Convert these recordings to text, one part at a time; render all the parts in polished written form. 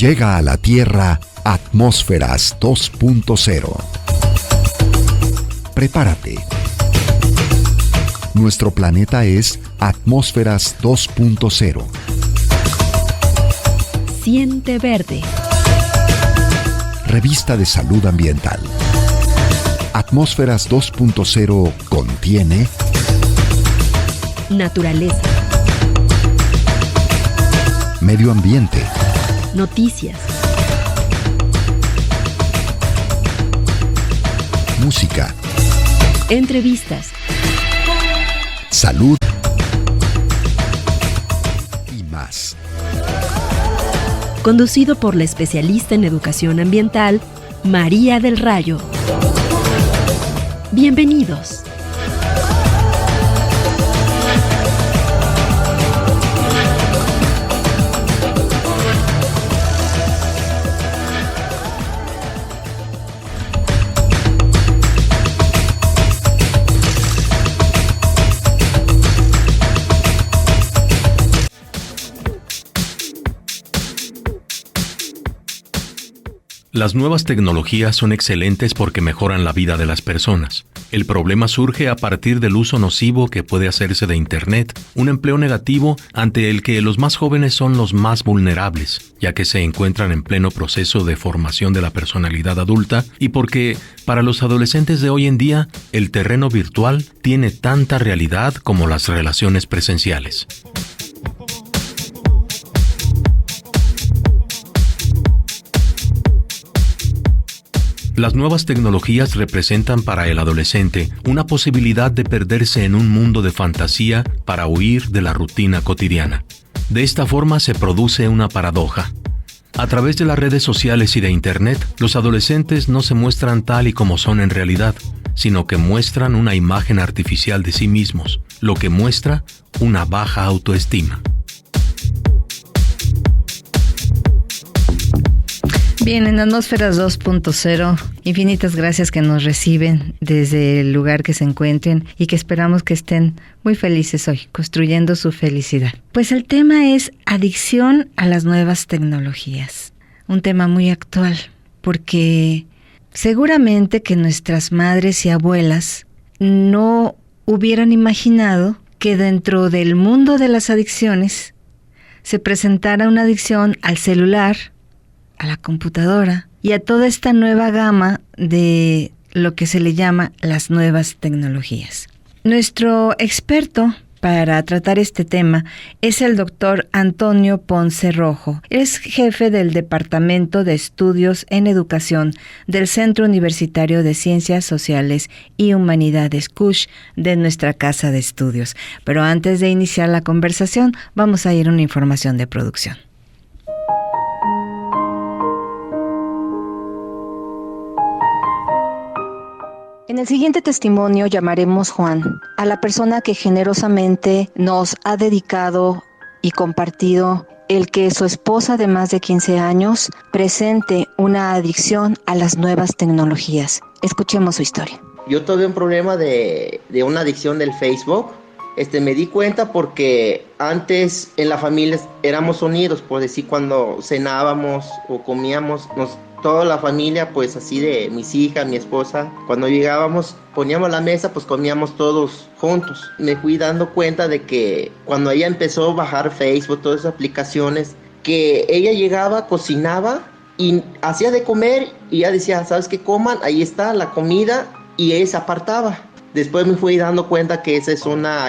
Llega a la Tierra Atmósferas 2.0. Prepárate. Nuestro planeta es Atmósferas 2.0. Siente verde. Revista de Salud Ambiental. Atmósferas 2.0 contiene naturaleza, medio ambiente, noticias, música, entrevistas, salud y más. Conducido por la especialista en educación ambiental, María del Rayo. Bienvenidos. Las nuevas tecnologías son excelentes porque mejoran la vida de las personas. El problema surge a partir del uso nocivo que puede hacerse de Internet, un empleo negativo ante el que los más jóvenes son los más vulnerables, ya que se encuentran en pleno proceso de formación de la personalidad adulta y porque, para los adolescentes de hoy en día, el terreno virtual tiene tanta realidad como las relaciones presenciales. Las nuevas tecnologías representan para el adolescente una posibilidad de perderse en un mundo de fantasía para huir de la rutina cotidiana. De esta forma se produce una paradoja. A través de las redes sociales y de Internet, los adolescentes no se muestran tal y como son en realidad, sino que muestran una imagen artificial de sí mismos, lo que muestra una baja autoestima. Bien, en Atmósferas 2.0, infinitas gracias que nos reciben desde el lugar que se encuentren y que esperamos que estén muy felices hoy, construyendo su felicidad. Pues el tema es adicción a las nuevas tecnologías, un tema muy actual, porque seguramente que nuestras madres y abuelas no hubieran imaginado que dentro del mundo de las adicciones se presentara una adicción al celular, a la computadora y a toda esta nueva gama de lo que se le llama las nuevas tecnologías. Nuestro experto para tratar este tema es el doctor Antonio Ponce Rojo. Es jefe del Departamento de Estudios en Educación del Centro Universitario de Ciencias Sociales y Humanidades CUSH de nuestra casa de estudios. Pero antes de iniciar la conversación, vamos a ir a una información de producción. En el siguiente testimonio llamaremos Juan, a la persona que generosamente nos ha dedicado y compartido el que su esposa de más de 15 años presente una adicción a las nuevas tecnologías. Escuchemos su historia. Yo tuve un problema de una adicción del Facebook. Me di cuenta porque antes en la familia éramos unidos, por decir, cuando cenábamos o comíamos, toda la familia, pues así de mis hijas, mi esposa, cuando llegábamos, poníamos la mesa, pues comíamos todos juntos. Me fui dando cuenta de que cuando ella empezó a bajar Facebook, todas esas aplicaciones, que ella llegaba, cocinaba y hacía de comer y ella decía, ¿sabes qué? Coman, ahí está la comida, y ella se apartaba. Después me fui dando cuenta que esa es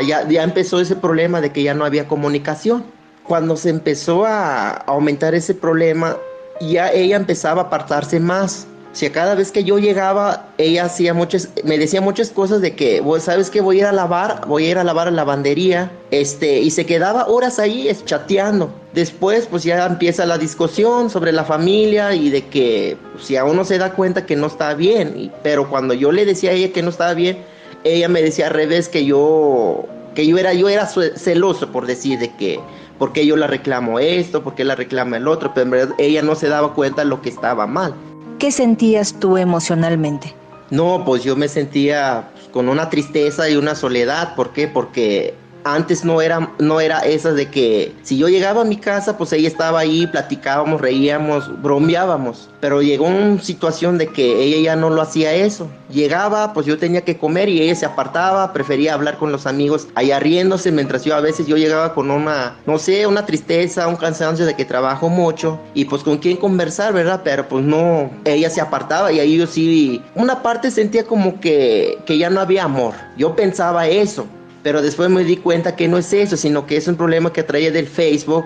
ya empezó ese problema de que ya no había comunicación. Cuando se empezó a aumentar ese problema, ya ella empezaba a apartarse más. O sea, cada vez que yo llegaba, ella me decía muchas cosas de que, ¿sabes qué? Voy a ir a lavar a la lavandería. Y se quedaba horas ahí chateando. Después, pues ya empieza la discusión sobre la familia y de que, si a uno se da cuenta que no está bien. Pero cuando yo le decía a ella que no estaba bien, ella me decía al revés que yo era celoso, por decir, de que ¿por qué yo la reclamo esto? ¿Por qué la reclama el otro? Pero en verdad ella no se daba cuenta de lo que estaba mal. ¿Qué sentías tú emocionalmente? No, pues yo me sentía con una tristeza y una soledad. ¿Por qué? Porque Antes no era esas de que si yo llegaba a mi casa, pues ella estaba ahí, platicábamos, reíamos, bromeábamos. Pero llegó una situación de que ella ya no lo hacía eso. Llegaba, pues yo tenía que comer y ella se apartaba, prefería hablar con los amigos allá riéndose, mientras yo a veces llegaba con una tristeza, un cansancio de que trabajo mucho y pues con quién conversar, ¿verdad? Pero pues no, ella se apartaba y ahí yo sí, una parte sentía como que ya no había amor. Yo pensaba eso. Pero después me di cuenta que no es eso, sino que es un problema que traía del Facebook.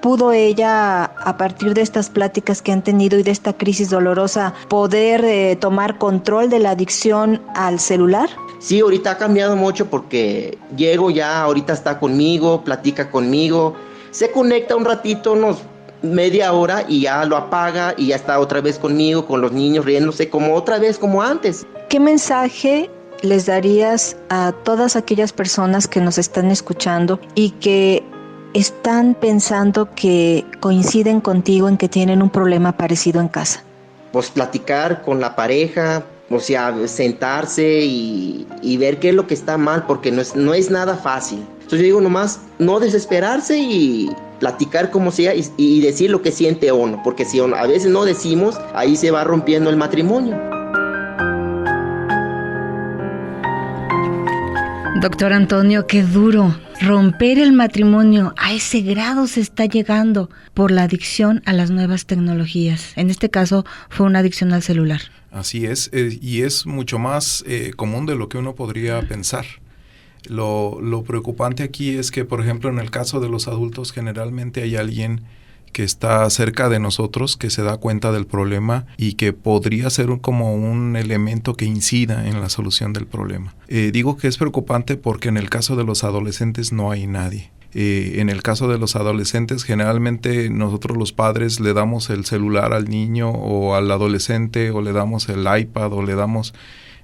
¿Pudo ella, a partir de estas pláticas que han tenido y de esta crisis dolorosa, poder tomar control de la adicción al celular? Sí, ahorita ha cambiado mucho porque llego ya, ahorita está conmigo, platica conmigo, se conecta un ratito, unos media hora y ya lo apaga y ya está otra vez conmigo, con los niños riéndose como otra vez, como antes. ¿Qué mensaje les darías a todas aquellas personas que nos están escuchando y que están pensando que coinciden contigo en que tienen un problema parecido en casa? Pues platicar con la pareja, o sea, sentarse y ver qué es lo que está mal, porque no es nada fácil. Entonces yo digo nomás, no desesperarse y platicar como sea y decir lo que siente uno, porque si a veces no decimos, ahí se va rompiendo el matrimonio. Doctor Antonio, qué duro. Romper el matrimonio, a ese grado se está llegando por la adicción a las nuevas tecnologías. En este caso fue una adicción al celular. Así es, y es mucho más común de lo que uno podría pensar. Lo preocupante aquí es que, por ejemplo, en el caso de los adultos, generalmente hay alguien que está cerca de nosotros, que se da cuenta del problema y que podría ser como un elemento que incida en la solución del problema. Digo que es preocupante porque en el caso de los adolescentes no hay nadie. En el caso de los adolescentes, generalmente nosotros los padres le damos el celular al niño o al adolescente, o le damos el iPad, o le damos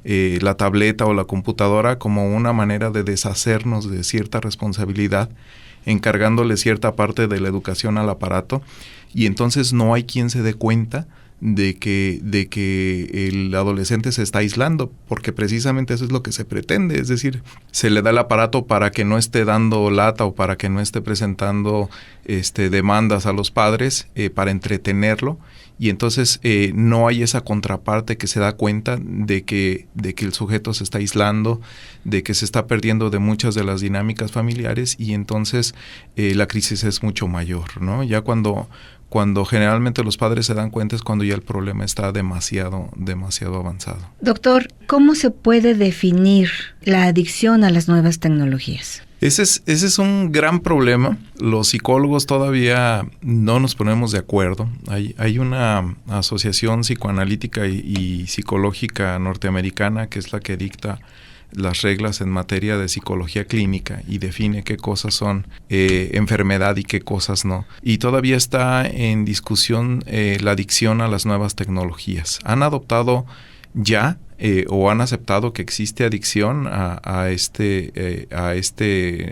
la tableta o la computadora como una manera de deshacernos de cierta responsabilidad, encargándole cierta parte de la educación al aparato, y entonces no hay quien se dé cuenta de que el adolescente se está aislando, porque precisamente eso es lo que se pretende, es decir, se le da el aparato para que no esté dando lata o para que no esté presentando demandas a los padres, para entretenerlo, y entonces no hay esa contraparte que se da cuenta de que el sujeto se está aislando, de que se está perdiendo de muchas de las dinámicas familiares, y entonces la crisis es mucho mayor, ¿no? Ya cuando generalmente los padres se dan cuenta es cuando ya el problema está demasiado avanzado. Doctor, ¿cómo se puede definir la adicción a las nuevas tecnologías? Ese es un gran problema. Los psicólogos todavía no nos ponemos de acuerdo. Hay una asociación psicoanalítica y psicológica norteamericana que es la que dicta las reglas en materia de psicología clínica y define qué cosas son enfermedad y qué cosas no. Y todavía está en discusión la adicción a las nuevas tecnologías. Han adoptado ya o han aceptado que existe adicción a este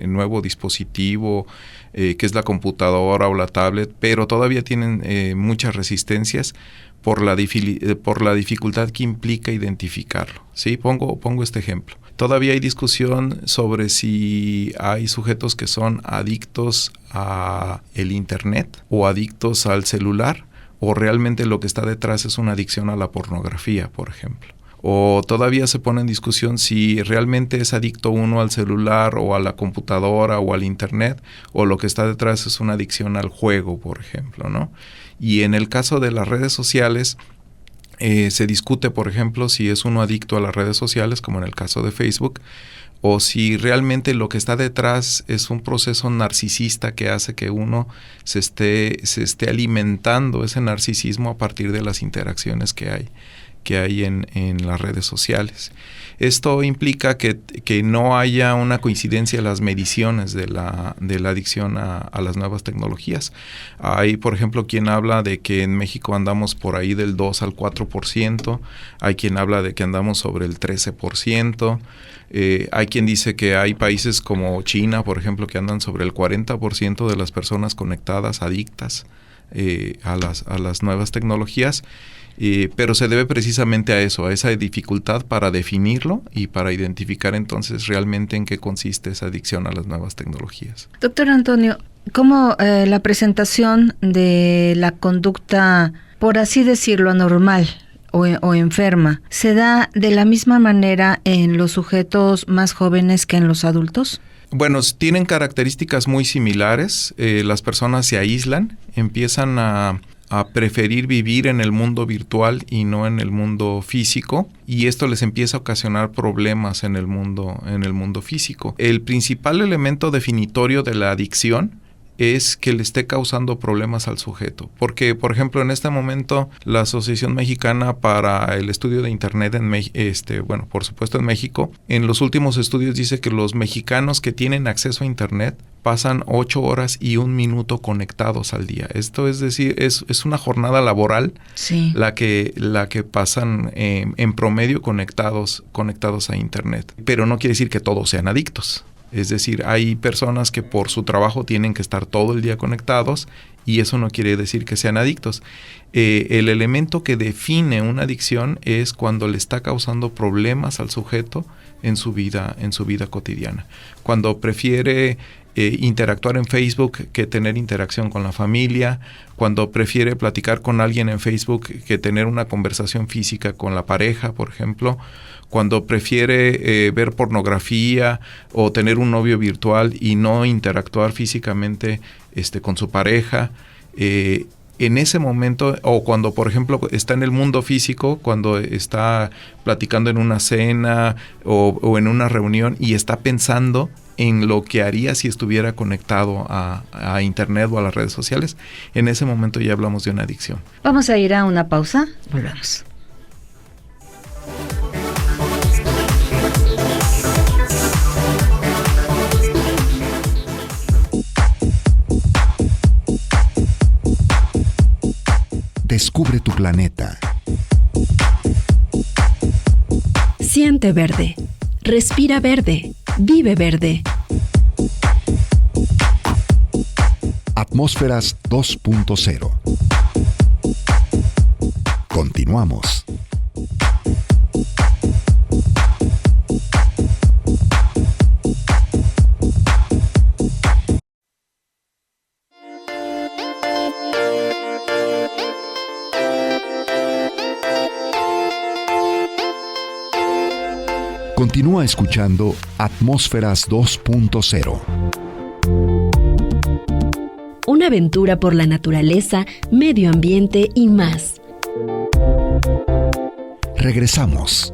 nuevo dispositivo que es la computadora o la tablet, pero todavía tienen muchas resistencias por la dificultad que implica identificarlo. ¿Sí? Pongo este ejemplo. Todavía hay discusión sobre si hay sujetos que son adictos a el internet o adictos al celular, o realmente lo que está detrás es una adicción a la pornografía, por ejemplo. O todavía se pone en discusión si realmente es adicto uno al celular o a la computadora o al internet, o lo que está detrás es una adicción al juego, por ejemplo, ¿no? Y en el caso de las redes sociales, se discute, por ejemplo, si es uno adicto a las redes sociales, como en el caso de Facebook, o si realmente lo que está detrás es un proceso narcisista que hace que uno se esté alimentando ese narcisismo a partir de las interacciones que hay en las redes sociales. Esto implica que no haya una coincidencia en las mediciones de la adicción a las nuevas tecnologías. Hay, por ejemplo, quien habla de que en México andamos por ahí del 2 al 4%, hay quien habla de que andamos sobre el 13%, hay quien dice que hay países como China, por ejemplo, que andan sobre el 40% de las personas conectadas, adictas a las nuevas tecnologías. pero se debe precisamente a eso, a esa dificultad para definirlo y para identificar entonces realmente en qué consiste esa adicción a las nuevas tecnologías. Doctor Antonio, ¿cómo la presentación de la conducta, por así decirlo, anormal o enferma, se da de la misma manera en los sujetos más jóvenes que en los adultos? Bueno, tienen características muy similares. Las personas se aíslan, empiezan a preferir vivir en el mundo virtual y no en el mundo físico, y esto les empieza a ocasionar problemas en el mundo físico. El principal elemento definitorio de la adicción es que le esté causando problemas al sujeto. Porque, por ejemplo, en este momento la Asociación Mexicana para el Estudio de Internet, por supuesto en México, en los últimos estudios dice que los mexicanos que tienen acceso a Internet pasan 8 horas y 1 minuto conectados al día. Esto es decir, es una jornada laboral, sí, la que pasan en promedio conectados a Internet. Pero no quiere decir que todos sean adictos. Es decir, hay personas que por su trabajo tienen que estar todo el día conectados y eso no quiere decir que sean adictos. El elemento que define una adicción es cuando le está causando problemas al sujeto en su vida cotidiana. Cuando prefiere interactuar en Facebook que tener interacción con la familia, cuando prefiere platicar con alguien en Facebook que tener una conversación física con la pareja, por ejemplo, cuando prefiere ver pornografía o tener un novio virtual y no interactuar físicamente con su pareja, en ese momento, o cuando por ejemplo está en el mundo físico, cuando está platicando en una cena o en una reunión y está pensando en lo que haría si estuviera conectado a Internet o a las redes sociales, en ese momento ya hablamos de una adicción. Vamos a ir a una pausa, volvemos. Descubre tu planeta. Siente verde. Respira verde. Vive verde. Atmósferas 2.0. Continuamos. Continúa escuchando Atmósferas 2.0. Una aventura por la naturaleza, medio ambiente y más. Regresamos.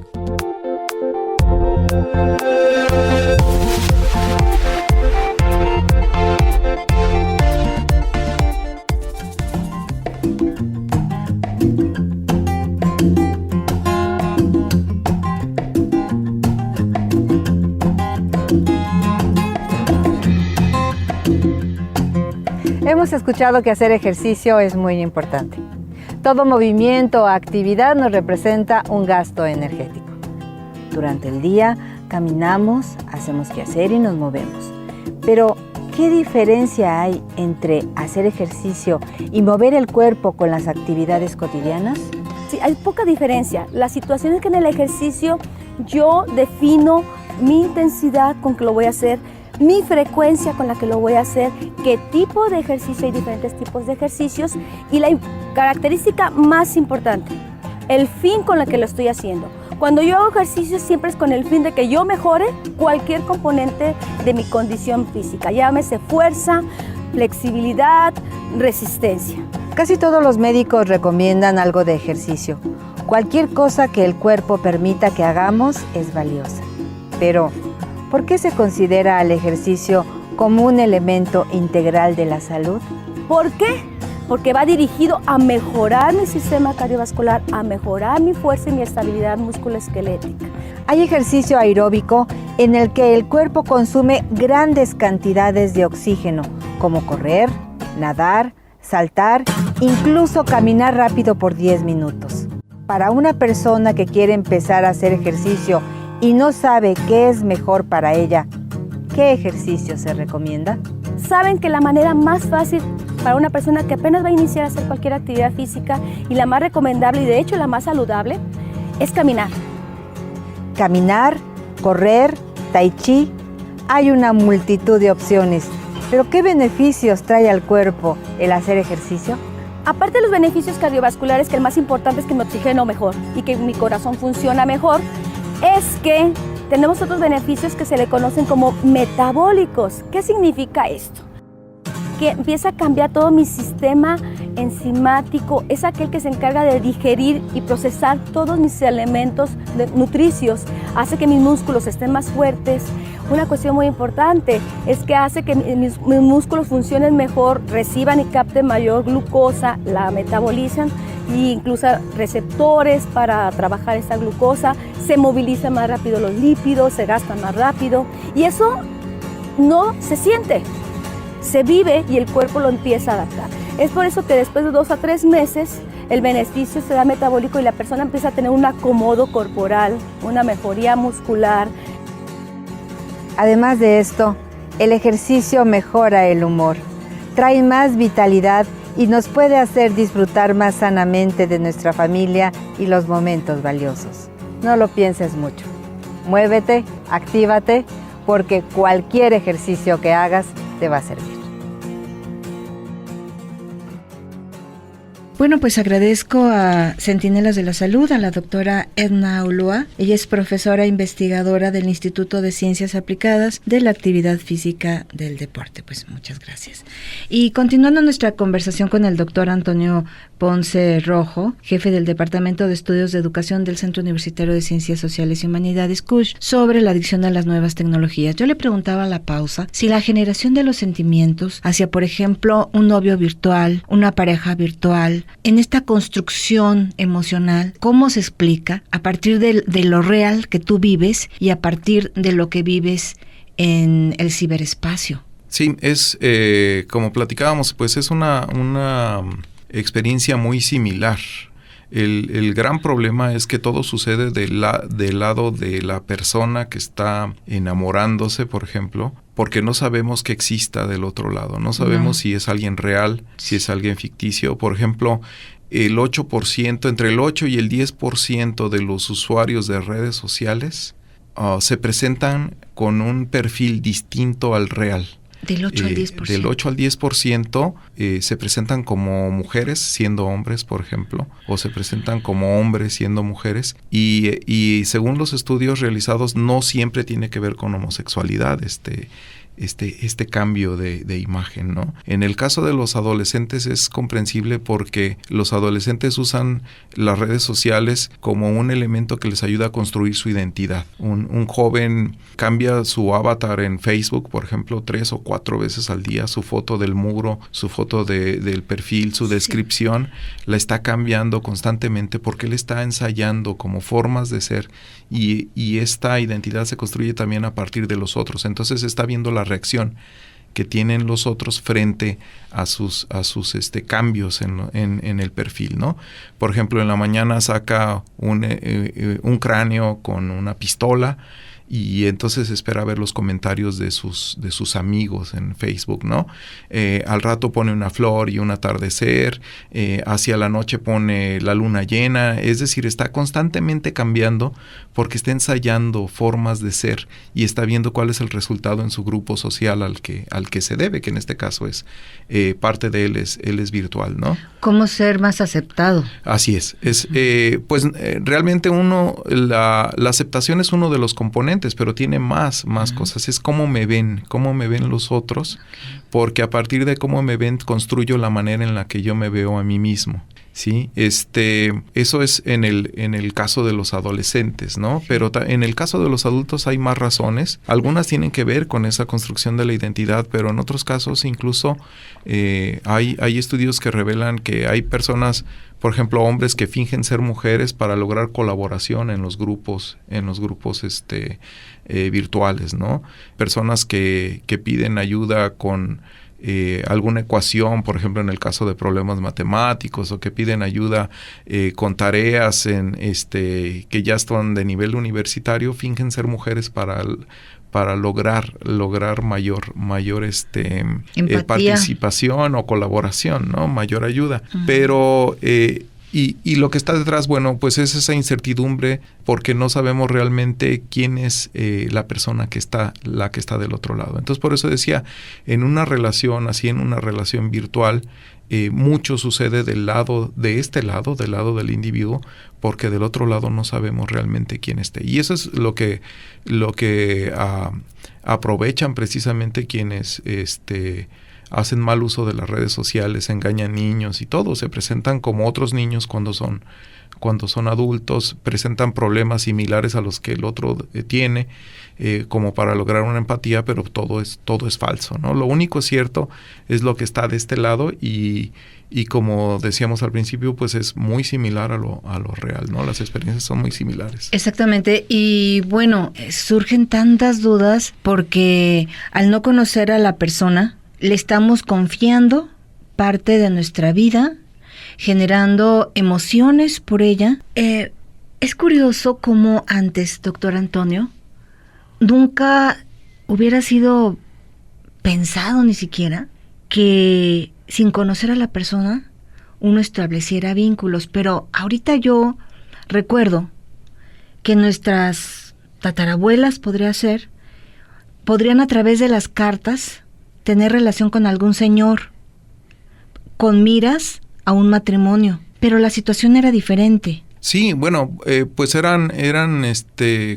Hemos escuchado que hacer ejercicio es muy importante. Todo movimiento o actividad nos representa un gasto energético. Durante el día caminamos, hacemos quehacer y nos movemos. Pero, ¿qué diferencia hay entre hacer ejercicio y mover el cuerpo con las actividades cotidianas? Sí, hay poca diferencia. La situación es que en el ejercicio yo defino mi intensidad con que lo voy a hacer, mi frecuencia con la que lo voy a hacer, qué tipo de ejercicio, hay diferentes tipos de ejercicios, y la característica más importante, el fin con el que lo estoy haciendo. Cuando yo hago ejercicio siempre es con el fin de que yo mejore cualquier componente de mi condición física, llámese fuerza, flexibilidad, resistencia. Casi todos los médicos recomiendan algo de ejercicio. Cualquier cosa que el cuerpo permita que hagamos es valiosa. Pero, ¿por qué se considera al ejercicio como un elemento integral de la salud? ¿Por qué? Porque va dirigido a mejorar mi sistema cardiovascular, a mejorar mi fuerza y mi estabilidad musculoesquelética. Hay ejercicio aeróbico en el que el cuerpo consume grandes cantidades de oxígeno, como correr, nadar, saltar, incluso caminar rápido por 10 minutos. Para una persona que quiere empezar a hacer ejercicio y no sabe qué es mejor para ella, ¿qué ejercicio se recomienda? Saben que la manera más fácil para una persona que apenas va a iniciar a hacer cualquier actividad física, y la más recomendable y de hecho la más saludable es caminar. Caminar, correr, tai chi, hay una multitud de opciones. Pero ¿qué beneficios trae al cuerpo el hacer ejercicio? Aparte de los beneficios cardiovasculares, que el más importante es que me oxigeno mejor y que mi corazón funciona mejor, es que tenemos otros beneficios que se le conocen como metabólicos. ¿Qué significa esto? Que empieza a cambiar todo mi sistema enzimático, es aquel que se encarga de digerir y procesar todos mis elementos nutricios, hace que mis músculos estén más fuertes. Una cuestión muy importante es que hace que mis músculos funcionen mejor, reciban y capten mayor glucosa, la metabolizan e incluso receptores para trabajar esa glucosa, se movilizan más rápido los lípidos, se gastan más rápido y eso no se siente. Se vive y el cuerpo lo empieza a adaptar. Es por eso que después de 2 a 3 meses el beneficio se da metabólico y la persona empieza a tener un acomodo corporal, una mejoría muscular. Además de esto, el ejercicio mejora el humor, trae más vitalidad y nos puede hacer disfrutar más sanamente de nuestra familia y los momentos valiosos. No lo pienses mucho. Muévete, actívate, porque cualquier ejercicio que hagas te va a servir. Bueno, pues agradezco a Centinelas de la Salud, a la doctora Edna Ulloa. Ella es profesora investigadora del Instituto de Ciencias Aplicadas de la Actividad Física del Deporte. Pues muchas gracias. Y continuando nuestra conversación con el doctor Antonio Ponce Rojo, jefe del Departamento de Estudios de Educación del Centro Universitario de Ciencias Sociales y Humanidades, CUSH, sobre la adicción a las nuevas tecnologías. Yo le preguntaba a la pausa si la generación de los sentimientos hacia, por ejemplo, un novio virtual, una pareja virtual, en esta construcción emocional, ¿cómo se explica a partir de lo real que tú vives y a partir de lo que vives en el ciberespacio? Sí, es como platicábamos, pues es una experiencia muy similar. El gran problema es que todo sucede del lado de la persona que está enamorándose, por ejemplo, porque no sabemos que exista del otro lado. No sabemos si es alguien real, si es alguien ficticio. Por ejemplo, el 8%, entre el 8 y el 10% de los usuarios de redes sociales se presentan con un perfil distinto al real. Del 8 al 10%. Del 8 al 10% se presentan como mujeres siendo hombres, por ejemplo, o se presentan como hombres siendo mujeres, y según los estudios realizados no siempre tiene que ver con homosexualidad este cambio de imagen, ¿no? En el caso de los adolescentes es comprensible porque los adolescentes usan las redes sociales como un elemento que les ayuda a construir su identidad. Un joven cambia su avatar en Facebook, por ejemplo, 3 o 4 veces al día, su foto del muro, su foto del perfil, su descripción, la está cambiando constantemente porque él está ensayando como formas de ser y esta identidad se construye también a partir de los otros. Entonces está viendo la reacción que tienen los otros frente a sus cambios en el perfil, ¿no? Por ejemplo, en la mañana saca un cráneo con una pistola y entonces espera ver los comentarios de sus amigos en Facebook, ¿no? Al rato pone una flor y un atardecer, hacia la noche pone la luna llena, es decir, está constantemente cambiando porque está ensayando formas de ser y está viendo cuál es el resultado en su grupo social al que se debe, que en este caso es parte de él es virtual, ¿no? ¿Cómo ser más aceptado? Así es. Realmente la aceptación es uno de los componentes, pero tiene más cosas. Es cómo me ven los otros, porque a partir de cómo me ven construyo la manera en la que yo me veo a mí mismo. ¿Sí? Eso es en el caso de los adolescentes, ¿no? Pero en el caso de los adultos hay más razones. Algunas tienen que ver con esa construcción de la identidad, pero en otros casos incluso hay estudios que revelan que hay personas, por ejemplo, hombres que fingen ser mujeres para lograr colaboración en los grupos virtuales, ¿no? Personas que piden ayuda con alguna ecuación, por ejemplo, en el caso de problemas matemáticos, o que piden ayuda con tareas que ya están de nivel universitario, fingen ser mujeres para lograr mayor participación o colaboración, ¿no? Mayor ayuda. Uh-huh. Pero y lo que está detrás, bueno, pues es esa incertidumbre, porque no sabemos realmente quién es la persona que está del otro lado. Entonces, por eso decía, en una relación virtual, mucho sucede del lado del individuo, porque del otro lado no sabemos realmente quién esté. Y eso es lo que aprovechan precisamente quienes hacen mal uso de las redes sociales, engañan niños y todo, se presentan como otros niños cuando son adultos, presentan problemas similares a los que el otro tiene, como para lograr una empatía, pero todo es falso, ¿no? Lo único cierto es lo que está de este lado, y como decíamos al principio, pues es muy similar a lo real, ¿no? Las experiencias son muy similares. Exactamente, y bueno, surgen tantas dudas porque al no conocer a la persona, le estamos confiando parte de nuestra vida, generando emociones por ella. Es curioso cómo antes, doctor Antonio, nunca hubiera sido pensado ni siquiera que sin conocer a la persona uno estableciera vínculos. Pero ahorita yo recuerdo que nuestras tatarabuelas podrían a través de las cartas tener relación con algún señor, con miras a un matrimonio, pero la situación era diferente. Sí, bueno, pues eran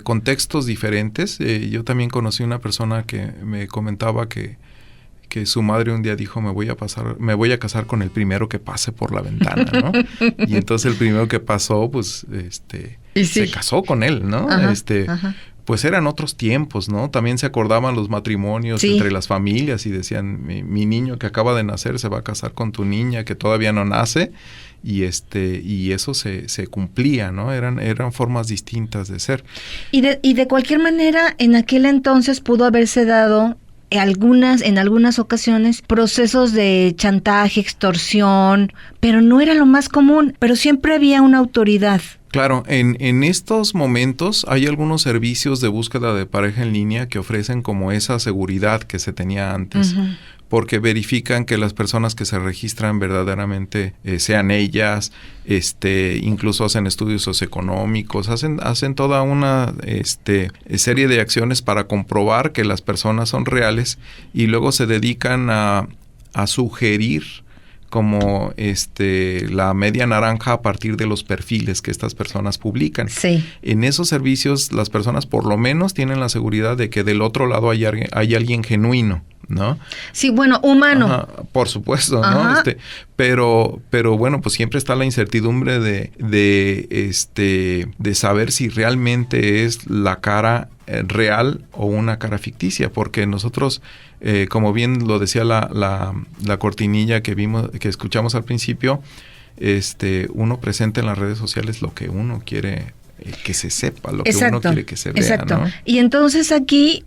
contextos diferentes. Yo también conocí una persona que me comentaba que su madre un día dijo, me voy a casar con el primero que pase por la ventana, ¿no? Y entonces el primero que pasó, pues, se casó con él, ¿no? Ajá, ajá. Pues eran otros tiempos, ¿no? También se acordaban los matrimonios entre las familias y decían, mi niño que acaba de nacer se va a casar con tu niña que todavía no nace, y eso se cumplía, ¿no? Eran formas distintas de ser. Y de cualquier manera, en aquel entonces pudo haberse dado en algunas ocasiones procesos de chantaje, extorsión, pero no era lo más común, pero siempre había una autoridad. Claro, en estos momentos hay algunos servicios de búsqueda de pareja en línea que ofrecen como esa seguridad que se tenía antes, uh-huh, porque verifican que las personas que se registran verdaderamente sean ellas, incluso hacen estudios socioeconómicos, hacen toda una serie de acciones para comprobar que las personas son reales, y luego se dedican a sugerir como la media naranja a partir de los perfiles que estas personas publican. Sí. En esos servicios las personas por lo menos tienen la seguridad de que del otro lado hay alguien genuino, ¿no? Sí, bueno, humano. Ajá, por supuesto, ajá, ¿no? Pero bueno, pues siempre está la incertidumbre de saber si realmente es la cara real o una cara ficticia, porque nosotros, como bien lo decía la cortinilla que escuchamos al principio, uno presenta en las redes sociales lo que uno quiere que se sepa, lo que uno quiere que se vea. Exacto. ¿No? Y entonces aquí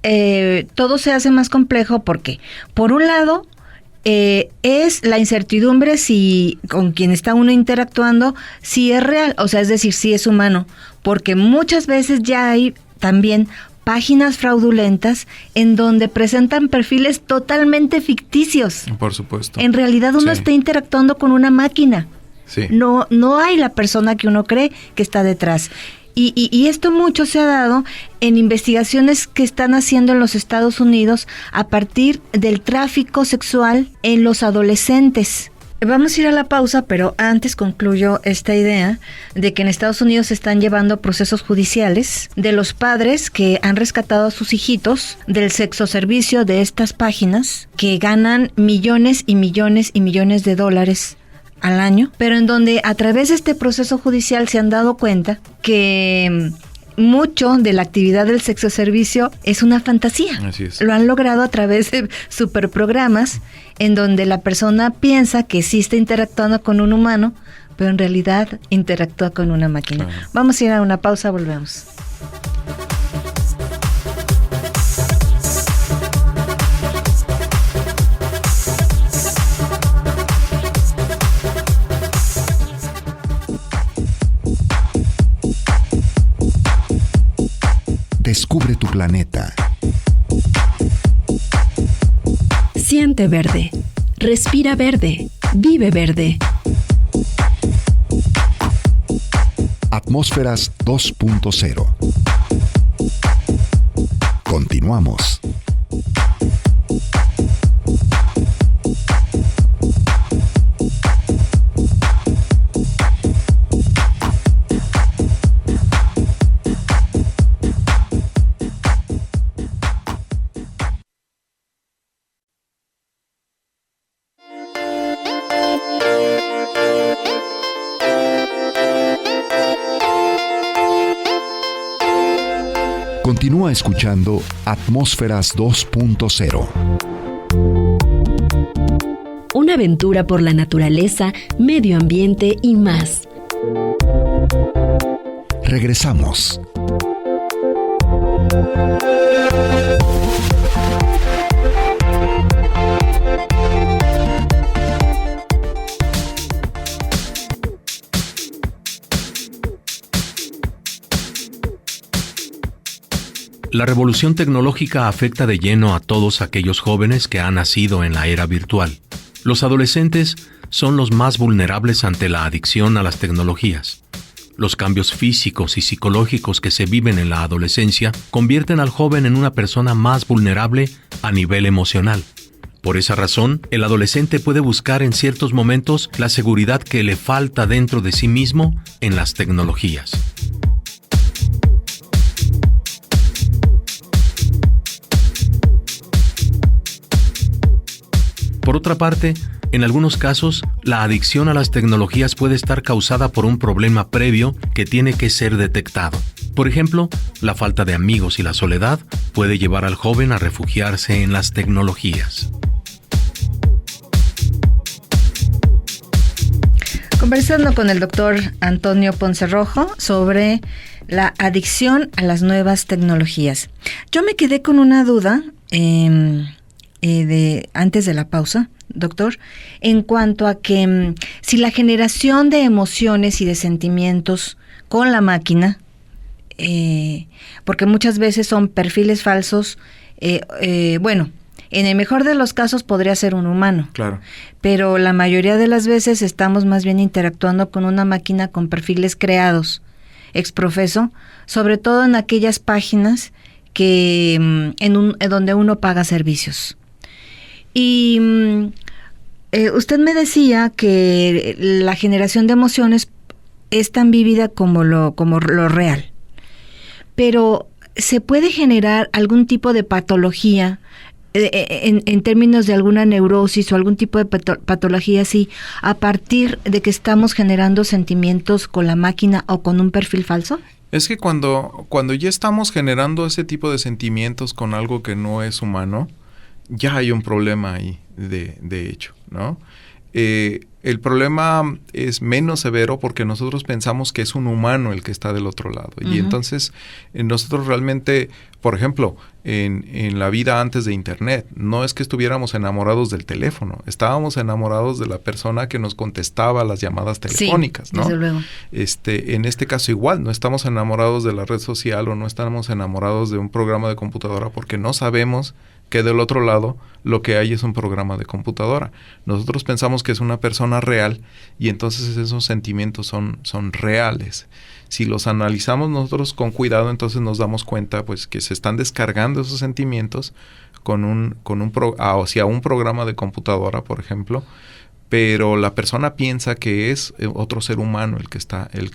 todo se hace más complejo porque, por un lado, es la incertidumbre si con quien está uno interactuando, si es real, o sea, es decir, si es humano, porque muchas veces ya hay también páginas fraudulentas en donde presentan perfiles totalmente ficticios. Por supuesto. En realidad uno está interactuando con una máquina. Sí. No hay la persona que uno cree que está detrás. Y esto mucho se ha dado en investigaciones que están haciendo en los Estados Unidos a partir del tráfico sexual en los adolescentes. Vamos a ir a la pausa, pero antes concluyo esta idea de que en Estados Unidos se están llevando procesos judiciales de los padres que han rescatado a sus hijitos del sexoservicio de estas páginas que ganan millones y millones y millones de dólares al año, pero en donde a través de este proceso judicial se han dado cuenta que mucho de la actividad del sexoservicio es una fantasía. Así es. Lo han logrado a través de superprogramas en donde la persona piensa que sí está interactuando con un humano, pero en realidad interactúa con una máquina. Claro. Vamos a ir a una pausa, volvemos. Descubre tu planeta. Siente verde. Respira verde. Vive verde. Atmósferas 2.0. Continuamos. Continúa escuchando Atmósferas 2.0. Una aventura por la naturaleza, medio ambiente y más. Regresamos. La revolución tecnológica afecta de lleno a todos aquellos jóvenes que han nacido en la era virtual. Los adolescentes son los más vulnerables ante la adicción a las tecnologías. Los cambios físicos y psicológicos que se viven en la adolescencia convierten al joven en una persona más vulnerable a nivel emocional. Por esa razón, el adolescente puede buscar en ciertos momentos la seguridad que le falta dentro de sí mismo en las tecnologías. Por otra parte, en algunos casos, la adicción a las tecnologías puede estar causada por un problema previo que tiene que ser detectado. Por ejemplo, la falta de amigos y la soledad puede llevar al joven a refugiarse en las tecnologías. Conversando con el doctor Antonio Ponce Rojo sobre la adicción a las nuevas tecnologías. Yo me quedé con una duda antes de la pausa, doctor, en cuanto a que si la generación de emociones y de sentimientos con la máquina, porque muchas veces son perfiles falsos, bueno, en el mejor de los casos podría ser un humano. Claro. Pero la mayoría de las veces estamos más bien interactuando con una máquina con perfiles creados ex profeso, sobre todo en aquellas páginas que en donde uno paga servicios. Y usted me decía que la generación de emociones es tan vívida como lo real. Pero ¿se puede generar algún tipo de patología en términos de alguna neurosis o algún tipo de patología así a partir de que estamos generando sentimientos con la máquina o con un perfil falso? Es que cuando ya estamos generando ese tipo de sentimientos con algo que no es humano, ya hay un problema ahí, de hecho, ¿no? El problema es menos severo porque nosotros pensamos que es un humano el que está del otro lado. Uh-huh. Y entonces nosotros realmente, por ejemplo, en la vida antes de Internet, no es que estuviéramos enamorados del teléfono, estábamos enamorados de la persona que nos contestaba las llamadas telefónicas, sí, ¿no? Desde luego. En este caso igual, no estamos enamorados de la red social o no estamos enamorados de un programa de computadora porque no sabemos que del otro lado lo que hay es un programa de computadora. Nosotros pensamos que es una persona real y entonces esos sentimientos son reales. Si los analizamos nosotros con cuidado, entonces nos damos cuenta pues que se están descargando esos sentimientos hacia un programa de computadora, por ejemplo, pero la persona piensa que es otro ser humano el que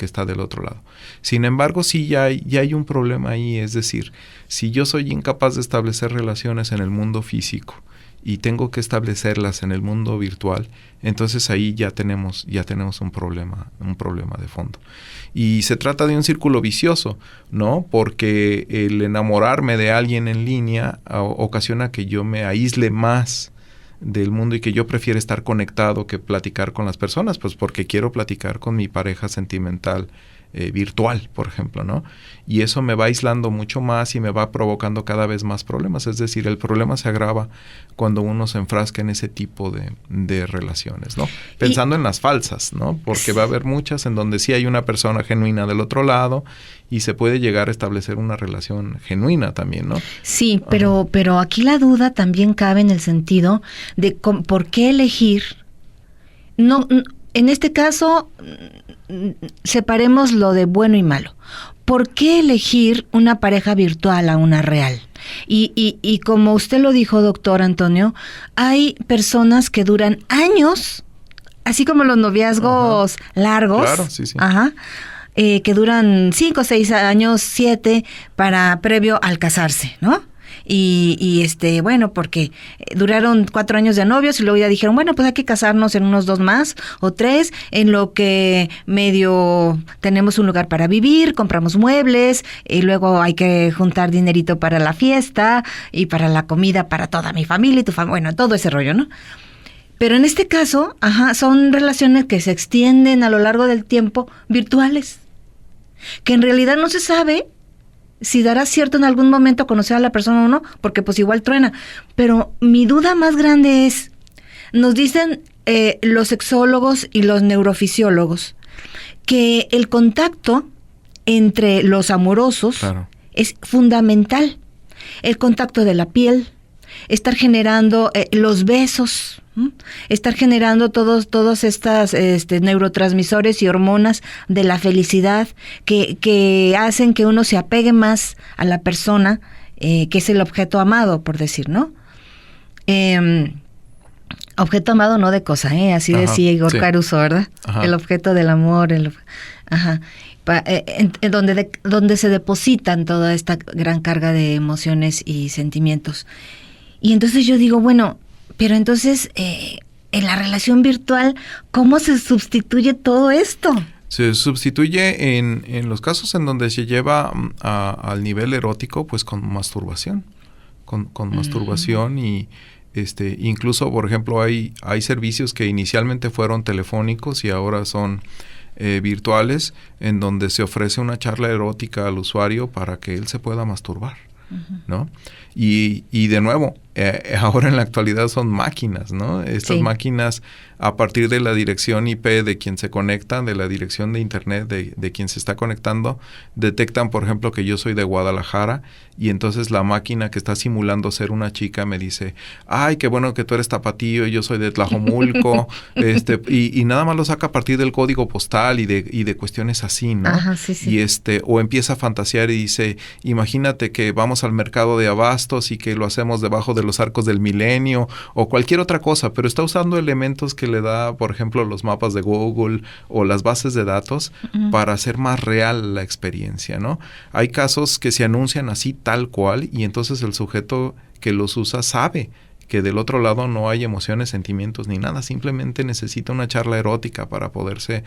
está del otro lado. Sin embargo, sí ya hay un problema ahí, es decir, si yo soy incapaz de establecer relaciones en el mundo físico y tengo que establecerlas en el mundo virtual, entonces ahí ya tenemos un problema de fondo. Y se trata de un círculo vicioso, ¿no? Porque el enamorarme de alguien en línea ocasiona que yo me aísle más del mundo y que yo prefiero estar conectado que platicar con las personas, pues porque quiero platicar con mi pareja sentimental virtual, por ejemplo, ¿no? Y eso me va aislando mucho más y me va provocando cada vez más problemas. Es decir, el problema se agrava cuando uno se enfrasca en ese tipo de relaciones, ¿no? Pensando en las falsas, ¿no? Porque va a haber muchas en donde sí hay una persona genuina del otro lado y se puede llegar a establecer una relación genuina también, ¿no? Sí, pero aquí la duda también cabe en el sentido de por qué elegir. No, en este caso, separemos lo de bueno y malo. ¿Por qué elegir una pareja virtual a una real? Y como usted lo dijo, doctor Antonio, hay personas que duran años, así como los noviazgos largos, claro, sí. Que duran 5, 6 años, 7, previo al casarse, ¿no? Y bueno, porque duraron 4 años de novios y luego ya dijeron, bueno, pues hay que casarnos en unos 2 más o 3, en lo que medio tenemos un lugar para vivir, compramos muebles, y luego hay que juntar dinerito para la fiesta y para la comida para toda mi familia y tu familia, bueno, todo ese rollo, ¿no? Pero en este caso, son relaciones que se extienden a lo largo del tiempo, virtuales, que en realidad no se sabe si dará cierto en algún momento conocer a la persona o no, porque pues igual truena. Pero mi duda más grande es, nos dicen los sexólogos y los neurofisiólogos que el contacto entre los amorosos es fundamental. El contacto de la piel, estar generando los besos, estar generando todos estas neurotransmisores y hormonas de la felicidad que hacen que uno se apegue más a la persona que es el objeto amado, por decir, ¿no? Objeto amado no de cosa, así decía Igor Caruso, ¿verdad? El objeto del amor, donde se depositan toda esta gran carga de emociones y sentimientos. Y entonces yo digo, bueno, pero entonces en la relación virtual, ¿cómo se sustituye todo esto? Se sustituye en los casos en donde se lleva al nivel erótico, pues con masturbación, con masturbación y incluso, por ejemplo, hay servicios que inicialmente fueron telefónicos y ahora son virtuales, en donde se ofrece una charla erótica al usuario para que él se pueda masturbar, ¿no? Y de nuevo, ahora en la actualidad son máquinas, ¿no? Estas máquinas, a partir de la dirección IP de quien se conecta, de la dirección de internet de quien se está conectando, detectan, por ejemplo, que yo soy de Guadalajara y entonces la máquina que está simulando ser una chica me dice, ay, qué bueno que tú eres tapatío y yo soy de Tlajomulco, y nada más lo saca a partir del código postal y de cuestiones así, ¿no? Y o empieza a fantasear y dice, imagínate que vamos al mercado de abastos y que lo hacemos debajo de los arcos del milenio o cualquier otra cosa, pero está usando elementos que le da, por ejemplo, los mapas de Google o las bases de datos para hacer más real la experiencia, ¿no? Hay casos que se anuncian así tal cual y entonces el sujeto que los usa sabe que del otro lado no hay emociones, sentimientos ni nada, simplemente necesita una charla erótica para poderse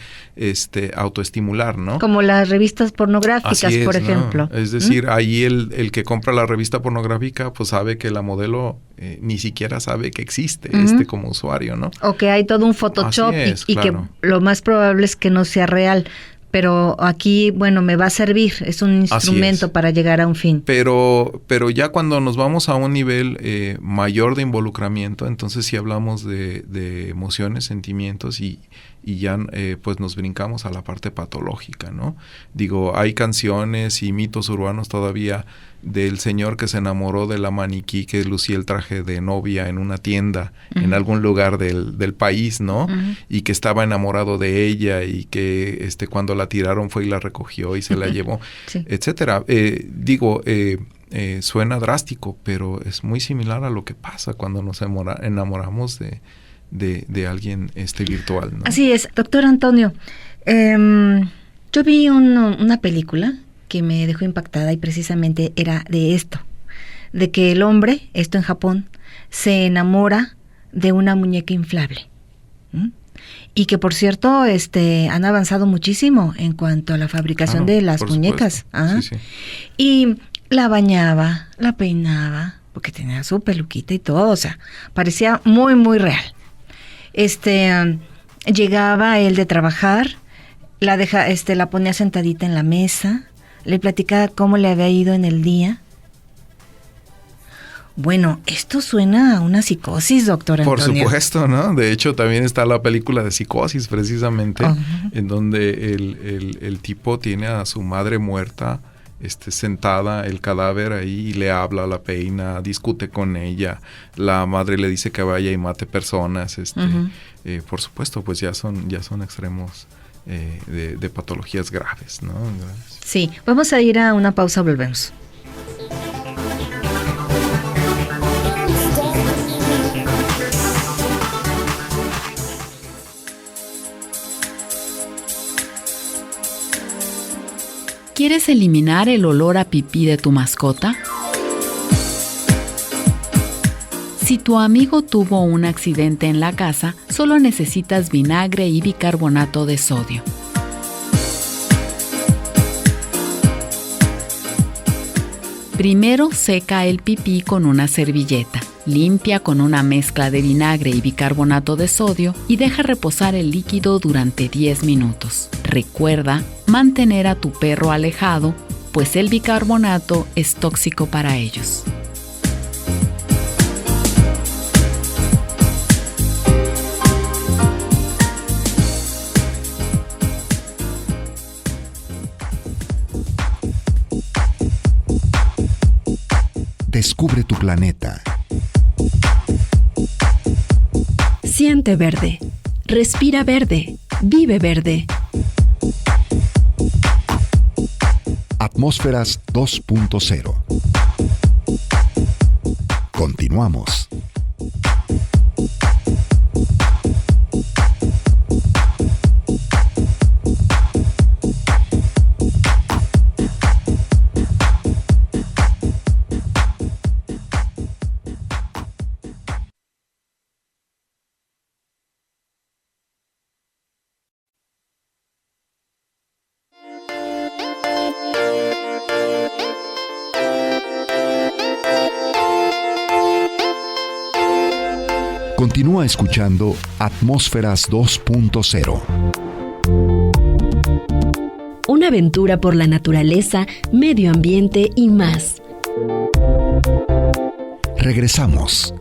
autoestimular, ¿no? Como las revistas pornográficas, por ejemplo. Es decir, ahí el que compra la revista pornográfica pues sabe que la modelo ni siquiera sabe que existe como usuario, ¿no? O que hay todo un Photoshop y que lo más probable es que no sea real. Pero aquí, bueno, me va a servir, es un instrumento para llegar a un fin. Pero ya cuando nos vamos a un nivel mayor de involucramiento, entonces sí hablamos de emociones, sentimientos y ya pues nos brincamos a la parte patológica, ¿no? Digo, hay canciones y mitos urbanos todavía del señor que se enamoró de la maniquí que lucía el traje de novia en una tienda en algún lugar del país, ¿no? Y que estaba enamorado de ella y que cuando la tiraron fue y la recogió y se la llevó, etcétera. Suena drástico, pero es muy similar a lo que pasa cuando nos enamoramos de alguien virtual, ¿no? Así es, doctor Antonio. Yo vi una película que me dejó impactada y precisamente era de esto, de que el hombre, esto en Japón, se enamora de una muñeca inflable. Y que, por cierto, han avanzado muchísimo en cuanto a la fabricación de las muñecas. Y la bañaba, la peinaba, porque tenía su peluquita y todo, o sea, parecía muy, muy real. Llegaba él de trabajar, la ponía sentadita en la mesa, le platicaba cómo le había ido en el día. Bueno, esto suena a una psicosis, doctor Antonio. Por supuesto, ¿no? De hecho, también está la película de Psicosis, precisamente, en donde el tipo tiene a su madre muerta, sentada, el cadáver ahí, y le habla, la peina, discute con ella. La madre le dice que vaya y mate personas. Por supuesto, pues ya son extremos de patologías graves, ¿no? Sí, vamos a ir a una pausa, volvemos. ¿Quieres eliminar el olor a pipí de tu mascota? Si tu amigo tuvo un accidente en la casa, solo necesitas vinagre y bicarbonato de sodio. Primero seca el pipí con una servilleta. Limpia con una mezcla de vinagre y bicarbonato de sodio y deja reposar el líquido durante 10 minutos. Recuerda mantener a tu perro alejado, pues el bicarbonato es tóxico para ellos. Descubre tu planeta. Siente verde. Respira verde. Vive verde. Atmósferas 2.0. Continuamos. Continúa escuchando Atmósferas 2.0. Una aventura por la naturaleza, medio ambiente y más. Regresamos.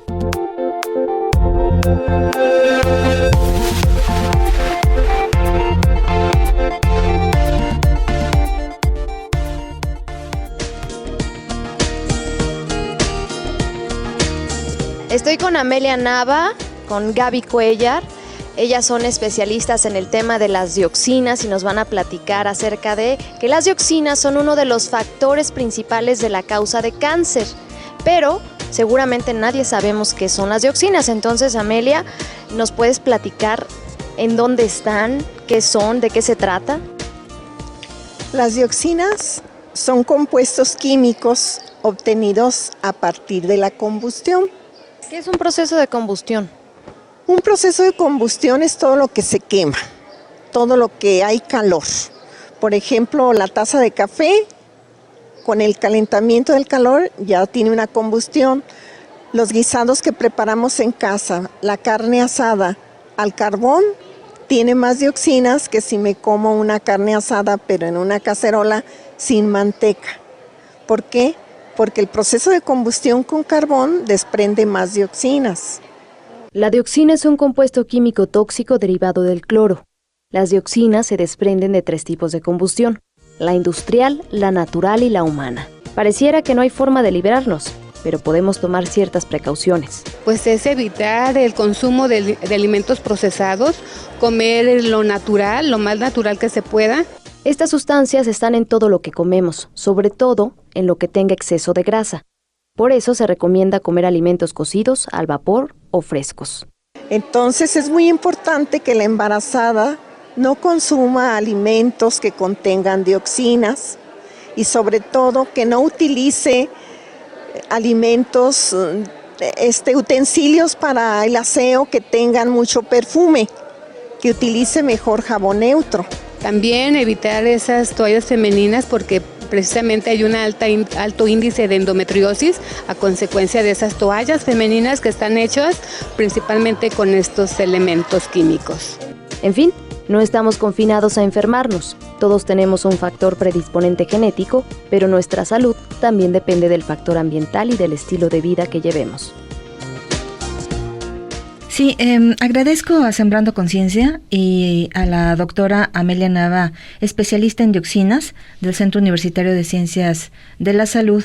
Estoy con Amelia Nava, con Gaby Cuellar. Ellas son especialistas en el tema de las dioxinas y nos van a platicar acerca de que las dioxinas son uno de los factores principales de la causa de cáncer. Pero seguramente nadie sabemos qué son las dioxinas. Entonces, Amelia, ¿nos puedes platicar en dónde están, qué son, de qué se trata? Las dioxinas son compuestos químicos obtenidos a partir de la combustión. ¿Qué es un proceso de combustión? Un proceso de combustión es todo lo que se quema, todo lo que hay calor. Por ejemplo, la taza de café, con el calentamiento del calor ya tiene una combustión. Los guisados que preparamos en casa, la carne asada al carbón, tiene más dioxinas que si me como una carne asada pero en una cacerola sin manteca. ¿Por qué? Porque el proceso de combustión con carbón desprende más dioxinas. La dioxina es un compuesto químico tóxico derivado del cloro. Las dioxinas se desprenden de 3 tipos de combustión: la industrial, la natural y la humana. Pareciera que no hay forma de liberarnos, pero podemos tomar ciertas precauciones. Pues es evitar el consumo de alimentos procesados, comer lo natural, lo más natural que se pueda. Estas sustancias están en todo lo que comemos, sobre todo en lo que tenga exceso de grasa. Por eso se recomienda comer alimentos cocidos, al vapor o frescos. Entonces es muy importante que la embarazada no consuma alimentos que contengan dioxinas y sobre todo que no utilice alimentos, utensilios para el aseo que tengan mucho perfume, que utilice mejor jabón neutro. También evitar esas toallas femeninas porque precisamente hay un alto índice de endometriosis a consecuencia de esas toallas femeninas que están hechas principalmente con estos elementos químicos. En fin, No estamos confinados a enfermarnos. Todos tenemos un factor predisponente genético, pero nuestra salud también depende del factor ambiental y del estilo de vida que llevemos. Sí, agradezco a Sembrando Conciencia y a la doctora Amelia Nava, especialista en dioxinas del Centro Universitario de Ciencias de la Salud,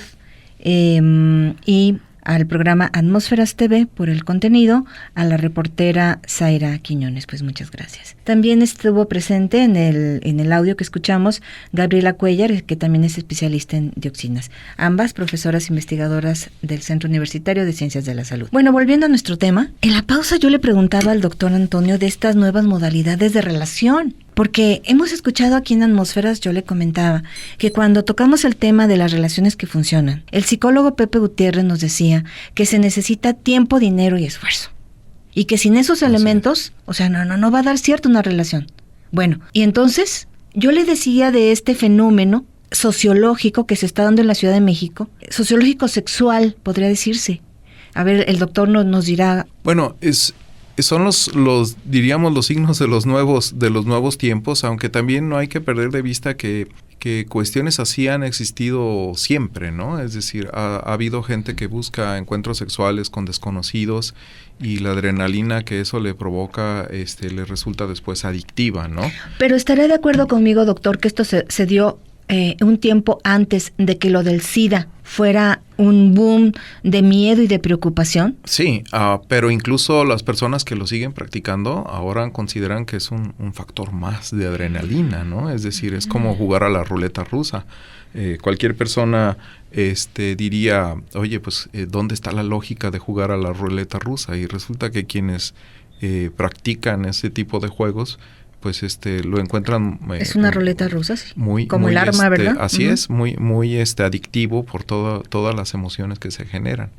y al programa Atmósferas TV por el contenido, a la reportera Zaira Quiñones, pues muchas gracias. También estuvo presente en el audio que escuchamos Gabriela Cuellar, que también es especialista en dioxinas, ambas profesoras investigadoras del Centro Universitario de Ciencias de la Salud. Bueno, volviendo a nuestro tema, en la pausa yo le preguntaba al doctor Antonio de estas nuevas modalidades de relación. Porque hemos escuchado aquí en Atmósferas, yo le comentaba, que cuando tocamos el tema de las relaciones que funcionan, el psicólogo Pepe Gutiérrez nos decía que se necesita tiempo, dinero y esfuerzo. Y que sin esos elementos, o sea, no va a dar cierto una relación. Bueno, y entonces yo le decía de este fenómeno sociológico que se está dando en la Ciudad de México, sociológico sexual, podría decirse. A ver, el doctor nos dirá. Bueno, son los diríamos los signos de los nuevos tiempos, aunque también no hay que perder de vista que cuestiones así han existido siempre, ¿no? Es decir, ha habido gente que busca encuentros sexuales con desconocidos y la adrenalina que eso le provoca le resulta después adictiva, ¿no? Pero estará de acuerdo conmigo, doctor, que esto se dio un tiempo antes de que lo del SIDA fuera un boom de miedo y de preocupación. Sí, pero incluso las personas que lo siguen practicando ahora consideran que es un factor más de adrenalina, ¿no? Es decir, es como jugar a la ruleta rusa. Cualquier persona diría, oye, pues, ¿dónde está la lógica de jugar a la ruleta rusa? Y resulta que quienes practican ese tipo de juegos, pues lo encuentran es una ruleta rusa, sí. Como muy el arma, ¿verdad? Así es, muy adictivo por todas las emociones que se generan.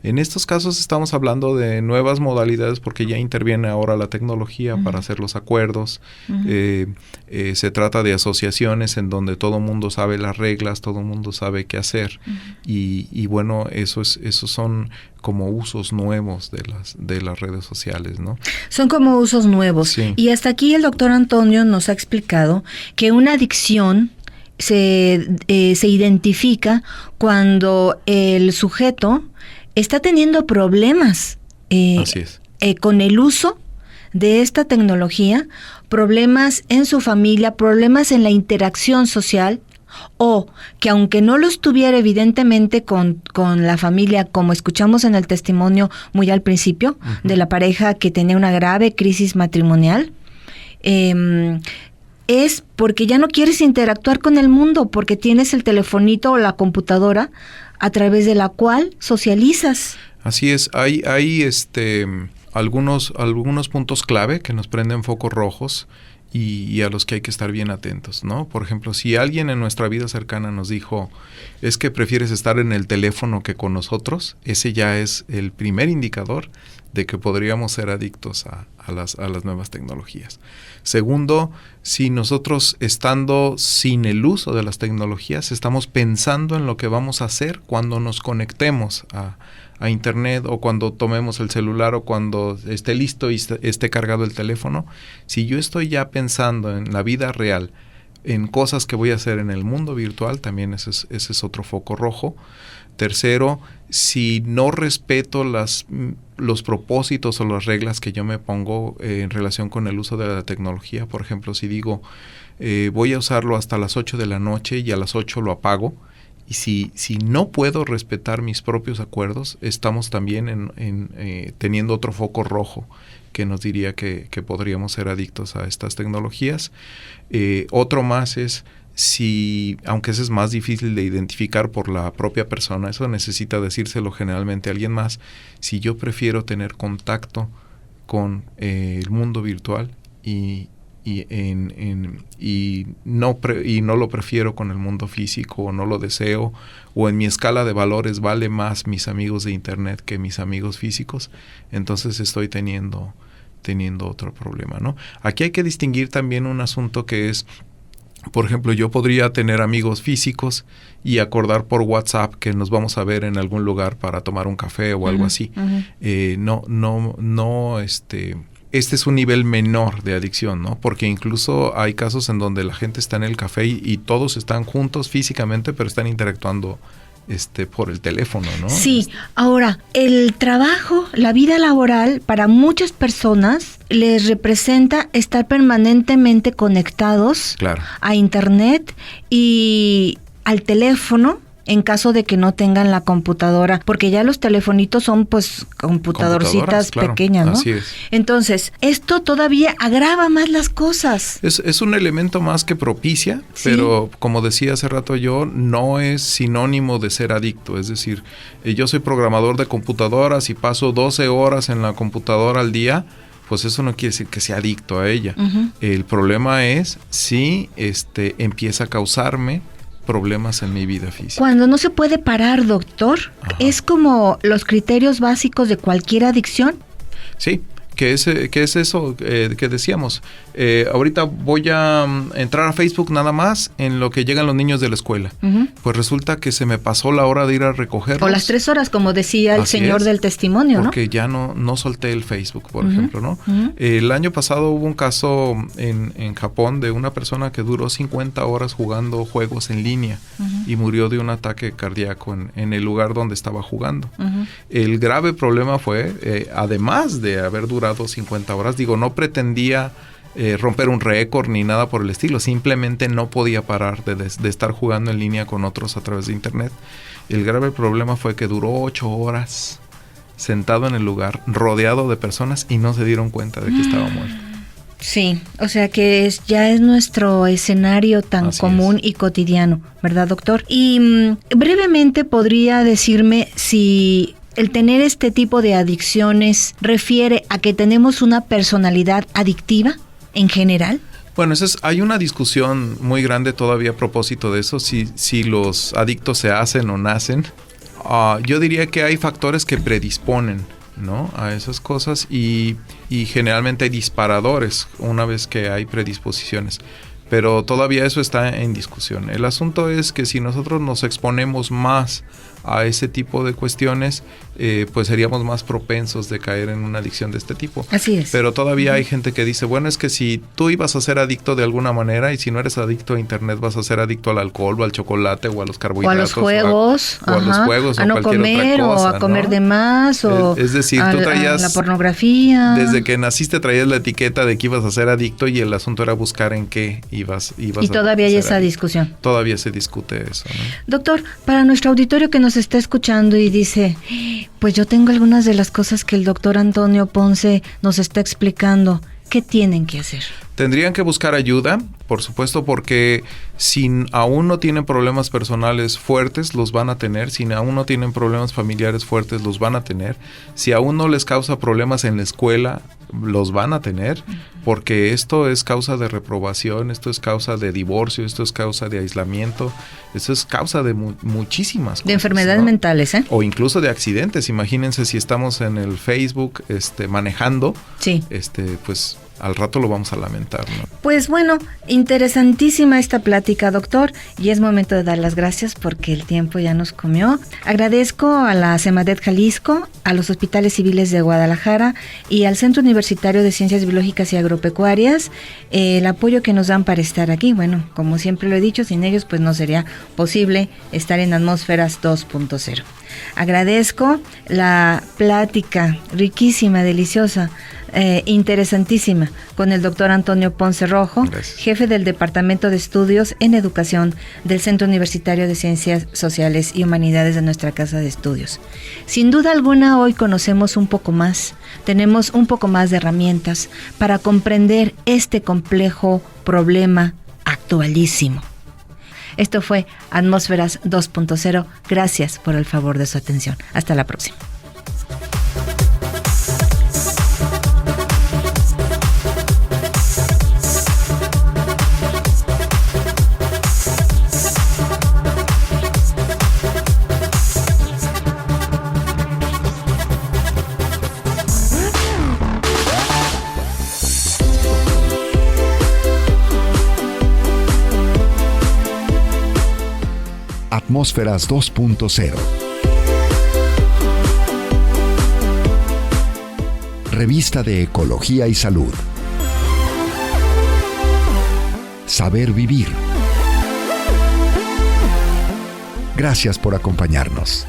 En estos casos estamos hablando de nuevas modalidades porque ya interviene ahora la tecnología para hacer los acuerdos. Se trata de asociaciones en donde todo mundo sabe las reglas, todo mundo sabe qué hacer. Y bueno, esos son como usos nuevos de las redes sociales, ¿no? Son como usos nuevos. Sí. Y hasta aquí el doctor Antonio nos ha explicado que una adicción se identifica cuando el sujeto está teniendo problemas Así es. Con el uso de esta tecnología, problemas en su familia, problemas en la interacción social, o que aunque no los tuviera evidentemente con la familia, como escuchamos en el testimonio muy al principio, de la pareja que tenía una grave crisis matrimonial, es porque ya no quieres interactuar con el mundo, porque tienes el telefonito o la computadora a través de la cual socializas. Así es, hay algunos puntos clave que nos prenden focos rojos y a los que hay que estar bien atentos, ¿no? Por ejemplo, si alguien en nuestra vida cercana nos dijo, es que prefieres estar en el teléfono que con nosotros, ese ya es el primer indicador de que podríamos ser adictos a las nuevas tecnologías. Segundo, si nosotros estando sin el uso de las tecnologías, estamos pensando en lo que vamos a hacer cuando nos conectemos a internet o cuando tomemos el celular o cuando esté listo y esté cargado el teléfono, si yo estoy ya pensando en la vida real, en cosas que voy a hacer en el mundo virtual, también ese es otro foco rojo. Tercero, si no respeto los propósitos o las reglas que yo me pongo en relación con el uso de la tecnología, por ejemplo, si digo voy a usarlo hasta las 8 de la noche y a las 8 lo apago, y si no puedo respetar mis propios acuerdos, estamos también teniendo otro foco rojo que nos diría que podríamos ser adictos a estas tecnologías. Otro más es aunque ese es más difícil de identificar por la propia persona, eso necesita decírselo generalmente a alguien más, si yo prefiero tener contacto con el mundo virtual y no lo prefiero con el mundo físico, o no lo deseo, o en mi escala de valores vale más mis amigos de internet que mis amigos físicos, entonces estoy teniendo otro problema, ¿no? Aquí hay que distinguir también un asunto que es, por ejemplo, yo podría tener amigos físicos y acordar por WhatsApp que nos vamos a ver en algún lugar para tomar un café o algo así. este es un nivel menor de adicción, ¿no? Porque incluso hay casos en donde la gente está en el café y todos están juntos físicamente, pero están interactuando por el teléfono, ¿no? Sí, ahora, el trabajo, la vida laboral, para muchas personas les representa estar permanentemente conectados a internet y al teléfono, en caso de que no tengan la computadora, porque ya los telefonitos son pues computadorcitas pequeñas, ¿no? Así es. Entonces, esto todavía agrava más las cosas. Es un elemento más que propicia, pero como decía hace rato yo, no es sinónimo de ser adicto. Es decir, yo soy programador de computadoras y paso 12 horas en la computadora al día, pues eso no quiere decir que sea adicto a ella. Uh-huh. El problema es si empieza a causarme problemas en mi vida física. Cuando no se puede parar, doctor, ¿es como los criterios básicos de cualquier adicción? Sí, ¿qué es eso que decíamos? Ahorita voy a entrar a Facebook nada más en lo que llegan los niños de la escuela. Uh-huh. Pues resulta que se me pasó la hora de ir a recogerlos. O las 3 horas, como decía el señor del testimonio, ¿no? Porque ya no solté el Facebook, por ejemplo, ¿no? Uh-huh. El año pasado hubo un caso en Japón de una persona que duró 50 horas jugando juegos en línea y murió de un ataque cardíaco en el lugar donde estaba jugando. Uh-huh. El grave problema fue, además de haber durado 50 horas, no pretendía romper un récord ni nada por el estilo, simplemente no podía parar de estar jugando en línea con otros a través de internet. El grave problema fue que duró 8 horas sentado en el lugar, rodeado de personas y no se dieron cuenta de que estaba muerto. Sí, o sea que ya es nuestro escenario tan común y cotidiano, ¿verdad, doctor? Y brevemente podría decirme si el tener este tipo de adicciones refiere a que tenemos una personalidad adictiva en general. Bueno, hay una discusión muy grande todavía a propósito de eso, si los adictos se hacen o nacen. Yo diría que hay factores que predisponen, ¿no?, a esas cosas y generalmente hay disparadores una vez que hay predisposiciones. Pero todavía eso está en discusión. El asunto es que si nosotros nos exponemos más a ese tipo de cuestiones, pues seríamos más propensos de caer en una adicción de este tipo. Así es. Pero todavía hay gente que dice, bueno, es que si tú ibas a ser adicto de alguna manera y si no eres adicto a internet vas a ser adicto al alcohol o al chocolate o a los carbohidratos. O a los juegos. O a los juegos a no comer otra cosa, o a comer de más o es decir, tú traías la pornografía. Desde que naciste traías la etiqueta de que ibas a ser adicto y el asunto era buscar en qué ibas y todavía hay esa discusión. Todavía se discute eso, ¿no? Doctor, para nuestro auditorio que nos está escuchando y dice, pues yo tengo algunas de las cosas que el doctor Antonio Ponce nos está explicando, ¿qué tienen que hacer? Tendrían que buscar ayuda, por supuesto, porque si aún no tienen problemas personales fuertes, los van a tener. Si aún no tienen problemas familiares fuertes, los van a tener. Si aún no les causa problemas en la escuela, los van a tener, porque esto es causa de reprobación, esto es causa de divorcio, esto es causa de aislamiento, esto es causa de muchísimas cosas. De enfermedades mentales, ¿eh? O incluso de accidentes. Imagínense si estamos en el Facebook manejando, pues al rato lo vamos a lamentar, ¿no? Pues bueno, interesantísima esta plática, doctor, y es momento de dar las gracias porque el tiempo ya nos comió. Agradezco a la CEMADET Jalisco, a los hospitales civiles de Guadalajara y al Centro Universitario de Ciencias Biológicas y Agropecuarias el apoyo que nos dan para estar aquí. Bueno, como siempre lo he dicho, sin ellos pues no sería posible estar en Atmósferas 2.0. Agradezco la plática riquísima, deliciosa, interesantísima con el doctor Antonio Ponce Rojo, gracias, jefe del Departamento de Estudios en Educación del Centro Universitario de Ciencias Sociales y Humanidades de nuestra Casa de Estudios. Sin duda alguna, hoy conocemos un poco más, tenemos un poco más de herramientas para comprender este complejo problema actualísimo. Esto fue Atmósferas 2.0. Gracias por el favor de su atención. Hasta la próxima. Atmósferas 2.0. Revista de Ecología y Salud. Saber vivir. Gracias por acompañarnos.